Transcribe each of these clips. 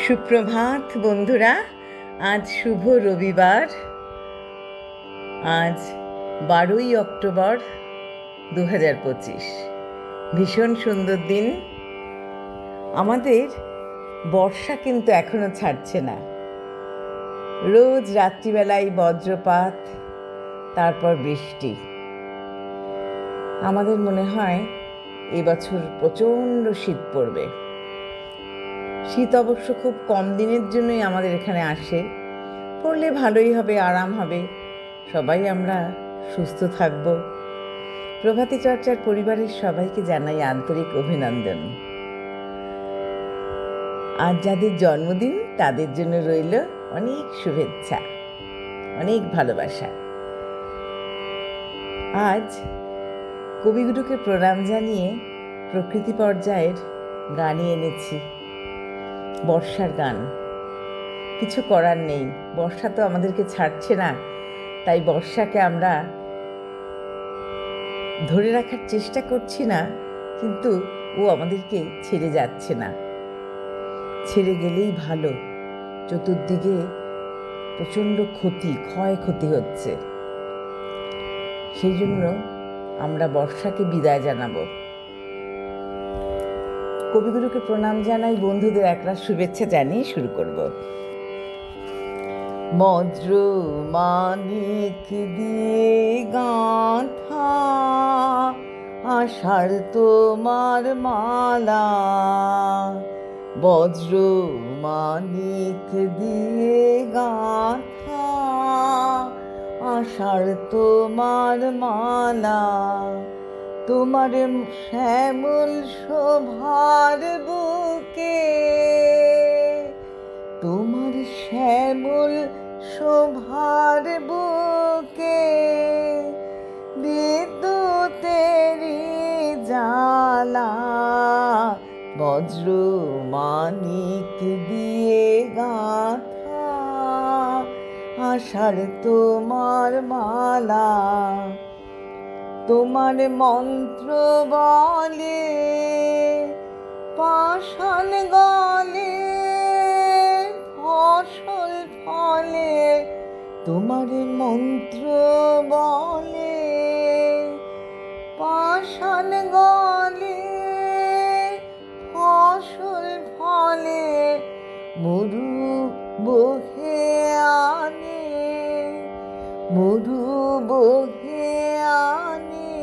সুপ্রভাত বন্ধুরা, আজ শুভ রবিবার। আজ 12ই অক্টোবর 2025। ভীষণ সুন্দর দিন। আমাদের বর্ষা কিন্তু এখনো ছাড়ছে না। রোজ রাত্রিবেলায় বজ্রপাত, তারপর বৃষ্টি। আমাদের মনে হয় এবছর প্রচণ্ড শীত পড়বে। শীত অবশ্য খুব কম দিনের জন্যই আমাদের এখানে আসে। পড়লে ভালোই হবে, আরাম হবে, সবাই আমরা সুস্থ থাকব। প্রভাতী চর্চার পরিবারের সবাইকে জানাই আন্তরিক অভিনন্দন। আজ যাদের জন্মদিন তাদের জন্য রইল অনেক শুভেচ্ছা, অনেক ভালোবাসা। আজ কবিগুরুকে প্রণাম জানিয়ে প্রকৃতি পর্যায়ের গানই এনেছি, বর্ষার গান। কিছু করার নেই, বর্ষা তো আমাদেরকে ছাড়ছে না, তাই বর্ষাকে আমরা ধরে রাখার চেষ্টা করছি না, কিন্তু ও আমাদেরকে ছেড়ে যাচ্ছে না। ছেড়ে গেলেই ভালো। চতুর্দিকে প্রচণ্ড ক্ষয়ক্ষতি হচ্ছে। সেই জন্য আমরা বর্ষাকে বিদায় জানাবো। কবিগুরুকে প্রণাম জানাই, বন্ধুদের একরাশ শুভেচ্ছা জানিয়ে শুরু করব। বজ্র মানিক দিয়ে গাঁথা আষাঢ় তোমার মালা, বজ্র মানিক দিয়ে গাঁথা আষাঢ় তোমার মালা, তোমার শ্যামল শোভার বুকে, তোমার শ্যামল শোভার বুকে বিদ্যুতেরি জ্বালা, বজ্র মানিক দিয়ে গাঁথা আষাঢ় তোমার মালা, তোমার মন্ত্র বলে পাষাণ গলে ফসল ফলে, তোমার মন্ত্র বলে পাষাণ গলে ফসল ফলে, মরু বহে আনে, মরু বহে আনে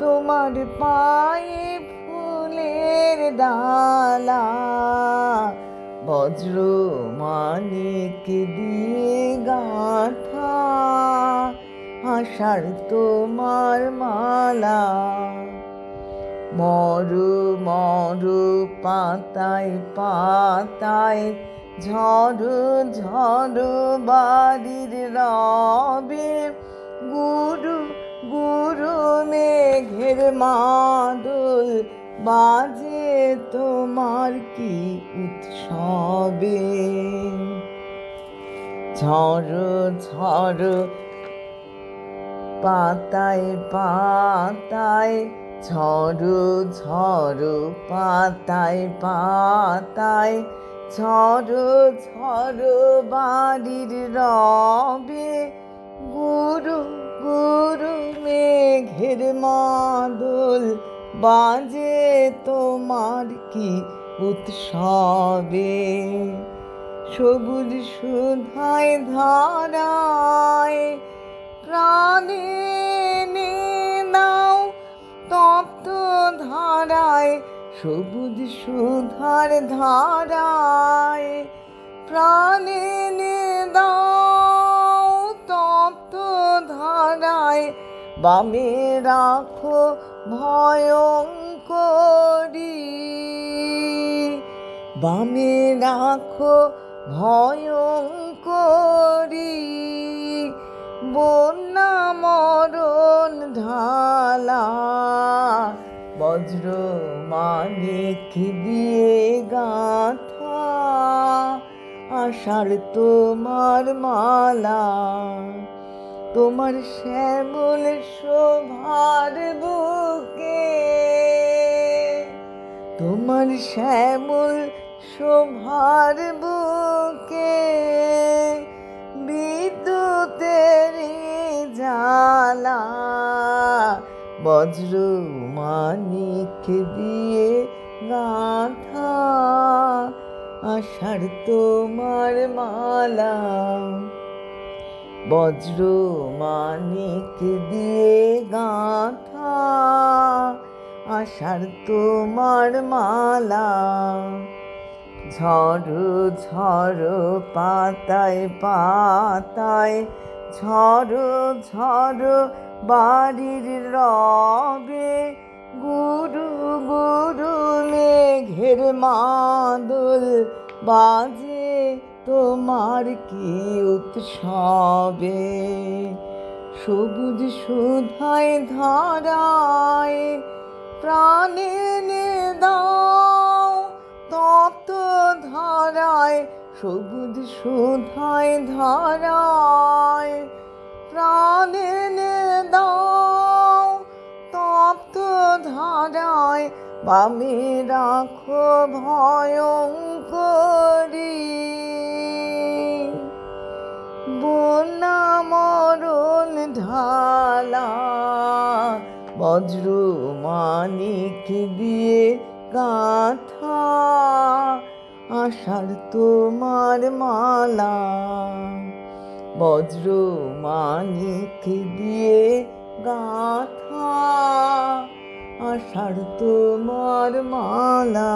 তোমার পায়ে ফুলের ডালা, বজ্র মানিক দিয়ে গাঁথা আষাঢ় তোমার মালা, মরু মরু পাতায় পাতায় ঝড় ঝড় বাড়ির রবে, গুরু গুরু মেঘের মাদল বাজে তোমার কি উৎসবে, ঝড় ঝড় পাতায় পাতায় ঝড় ঝড় পাতায় পাতায় ঝড় ঝড় বাড়ির রবে, গুরু গুরু মেঘের মাদল বাজে তোমার কি উৎসবে, সবুজ সুধায় ধারায় প্রাণে নাও তপ্ত ধারায়, সবুজ সুধার ধারায় প্রাণে দাও তপ্ত ধারায়, বামে রাখো ভয়ঙ্করী, বামে রাখো ভয়ঙ্করী বন্যা মরণ ঢালা, বজ্র মানিক দিয়ে গাঁথা আষাঢ় তোমার মালা, তোমার শ্যামল শোভার বুকে, তোমার শ্যামল শোভার বুকে বিদ্যুতের জ্বালা, বজ্র মানিক দিয়ে গাঁথা আষাঢ় তোমার মালা, বজ্র মানিক দিয়ে গাঁথা আষাঢ় তোমার মালা। ঝড়ো ঝড়ো পাতায় পাতায়, ঝড়ো ঝড়ো বাড়ির রবে, গুরু গুরু মেঘের মাদল বাজে তোমার কি উৎসবে। সবুজ সুধায় ধারায় প্রাণে দাও তপ্ত ধারায়, সবুজ সুধায় ধারায় প্রাণে দাও তপ্ত ধারায়, বামে রাখো ভয়ঙ্করী বন্যা মরণ ঢালা, বজ্র মানিক দিয়ে গাঁথা আষাঢ় তোমার মালা, বজ্র মানিক দিয়ে গাঁথা আষাঢ় তোমার মালা।